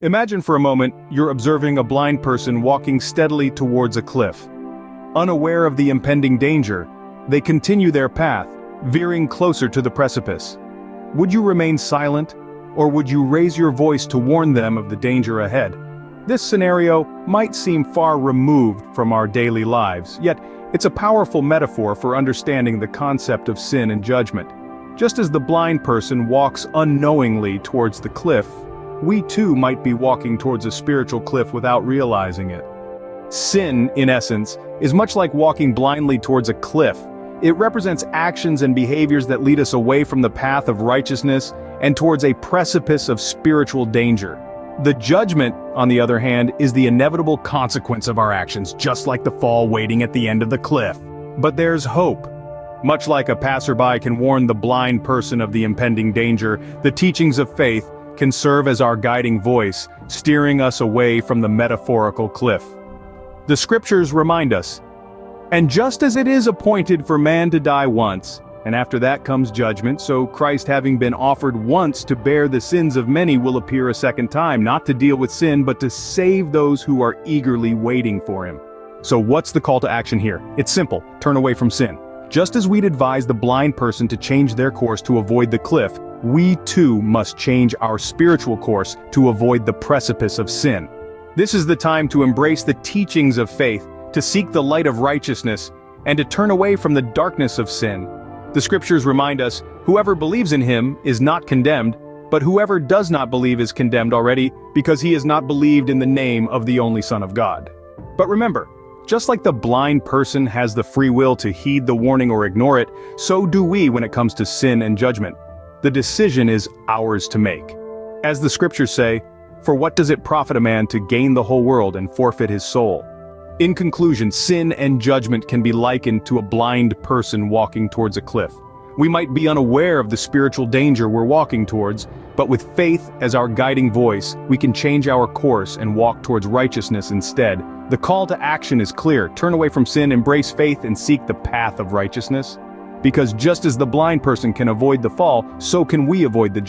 Imagine for a moment you're observing a blind person walking steadily towards a cliff. Unaware of the impending danger, they continue their path, veering closer to the precipice. Would you remain silent, or would you raise your voice to warn them of the danger ahead? This scenario might seem far removed from our daily lives, yet it's a powerful metaphor for understanding the concept of sin and judgment. Just as the blind person walks unknowingly towards the cliff, we too might be walking towards a spiritual cliff without realizing it. Sin, in essence, is much like walking blindly towards a cliff. It represents actions and behaviors that lead us away from the path of righteousness and towards a precipice of spiritual danger. The judgment, on the other hand, is the inevitable consequence of our actions, just like the fall waiting at the end of the cliff. But there's hope. Much like a passerby can warn the blind person of the impending danger, the teachings of faith can serve as our guiding voice, steering us away from the metaphorical cliff. The scriptures remind us, "And just as it is appointed for man to die once, and after that comes judgment, so Christ, having been offered once to bear the sins of many, will appear a second time, not to deal with sin, but to save those who are eagerly waiting for him." So what's the call to action here? It's simple: turn away from sin. Just as we'd advise the blind person to change their course to avoid the cliff, we too must change our spiritual course to avoid the precipice of sin. This is the time to embrace the teachings of faith, to seek the light of righteousness, and to turn away from the darkness of sin. The scriptures remind us, whoever believes in him is not condemned, but whoever does not believe is condemned already, because he has not believed in the name of the only Son of God. But remember, just like the blind person has the free will to heed the warning or ignore it, so do we when it comes to sin and judgment. The decision is ours to make. As the scriptures say, "For what does it profit a man to gain the whole world and forfeit his soul?" In conclusion, sin and judgment can be likened to a blind person walking towards a cliff. We might be unaware of the spiritual danger we're walking towards, but with faith as our guiding voice, we can change our course and walk towards righteousness instead. The call to action is clear: turn away from sin, embrace faith, and seek the path of righteousness. Because just as the blind person can avoid the fall, so can we avoid the